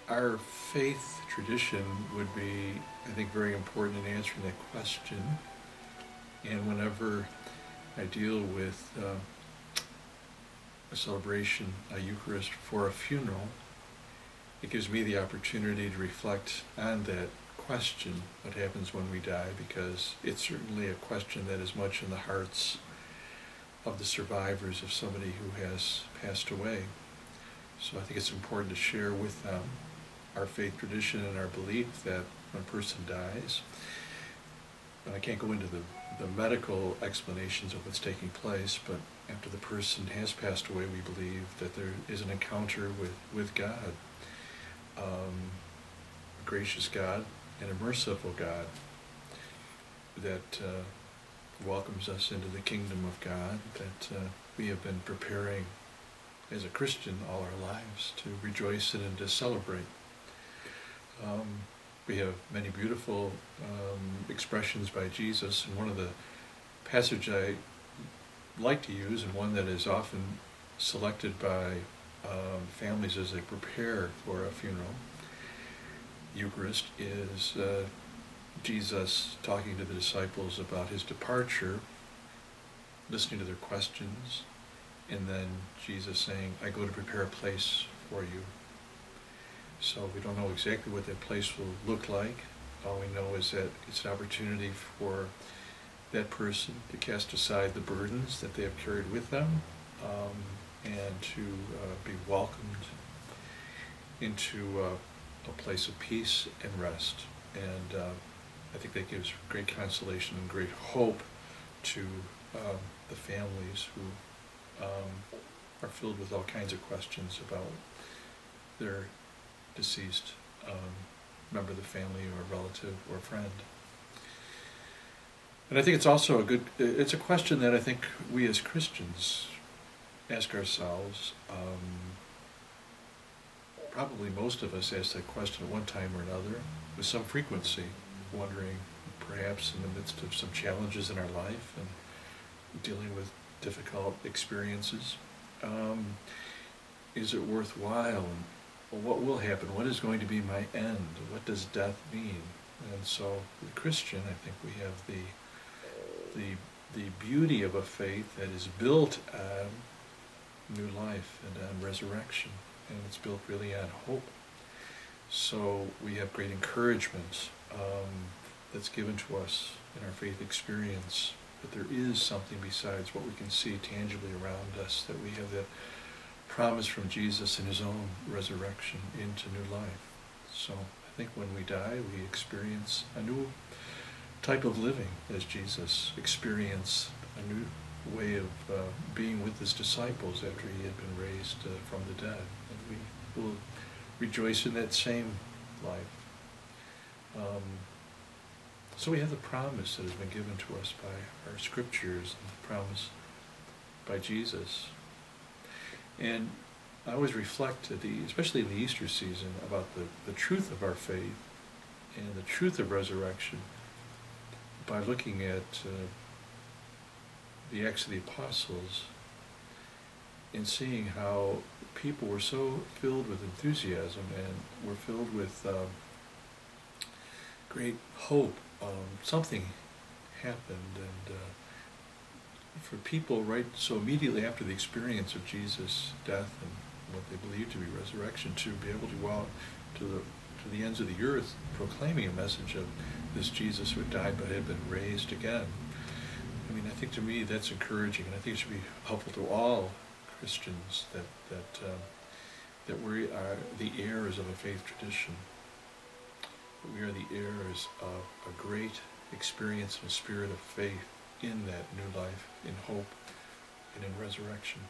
Our faith tradition would be, I think, very important in answering that question. And whenever I deal with a celebration, a Eucharist for a funeral, it gives me the opportunity to reflect on that question, what happens when we die, because it's certainly a question that is much in the hearts of the survivors of somebody who has passed away. So I think it's important to share with them our faith tradition and our belief that when a person dies, and I can't go into the medical explanations of what's taking place, but after the person has passed away, we believe that there is an encounter with God, a gracious God and a merciful God that welcomes us into the kingdom of God, that we have been preparing as a Christian all our lives to rejoice in and to celebrate. We have many beautiful expressions by Jesus, and one of the passages I like to use, and one that is often selected by families as they prepare for a funeral, Eucharist, is Jesus talking to the disciples about his departure, listening to their questions, and then Jesus saying, "I go to prepare a place for you." So we don't know exactly what that place will look like. All we know is that it's an opportunity for that person to cast aside the burdens that they have carried with them, and to be welcomed into a place of peace and rest. And I think that gives great consolation and great hope to the families who are filled with all kinds of questions about their deceased member of the family or relative or friend. And I think it's also it's a question that I think we as Christians ask ourselves. Probably most of us ask that question at one time or another with some frequency, wondering, perhaps in the midst of some challenges in our life and dealing with difficult experiences, is it worthwhile? Well, what will happen? What is going to be my end? What does death mean? And so, the Christian, I think we have the beauty of a faith that is built on new life and on resurrection, and it's built really on hope. So we have great encouragement that's given to us in our faith experience, that there is something besides what we can see tangibly around us, that we have that promise from Jesus in his own resurrection into new life. So I think when we die, we experience a new type of living as Jesus experienced a new way of being with his disciples after he had been raised from the dead. And we will rejoice in that same life. So we have the promise that has been given to us by our scriptures, and the promise by Jesus. And I always reflect, especially in the Easter season, about the truth of our faith and the truth of resurrection by looking at the Acts of the Apostles and seeing how people were so filled with enthusiasm and were filled with great hope. Something happened, and for people so immediately after the experience of Jesus' death and what they believed to be resurrection, to be able to go out to the ends of the earth proclaiming a message of this Jesus who had died but had been raised again. I mean, I think to me that's encouraging, and I think it should be helpful to all Christians that we are the heirs of a faith tradition. We are the heirs of a great experience and a spirit of faith in that new life, in hope, and in resurrection.